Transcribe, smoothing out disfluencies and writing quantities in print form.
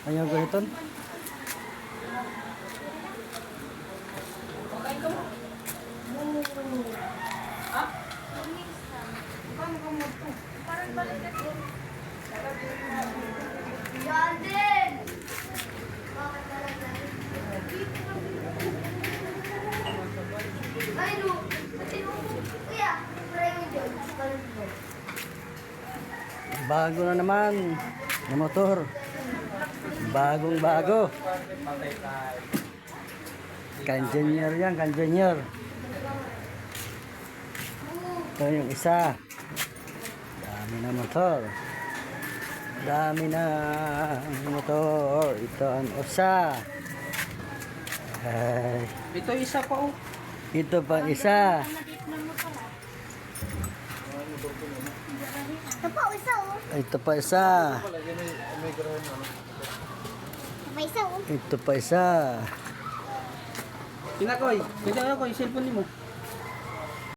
Ayaw galiton. Bago na naman na motor. Bagong bago. Kanjenier yan, kanjenier. Ito yung isa. Dami na motor. Dami na motor. Ito ang isa. Ay. Ito isa pa oh. Ito pa isa. Ito pa, isa oh. Ito pa isa. May isa oh. Ito pa isa. Tinakoy, kaya ako yung cellphone mo.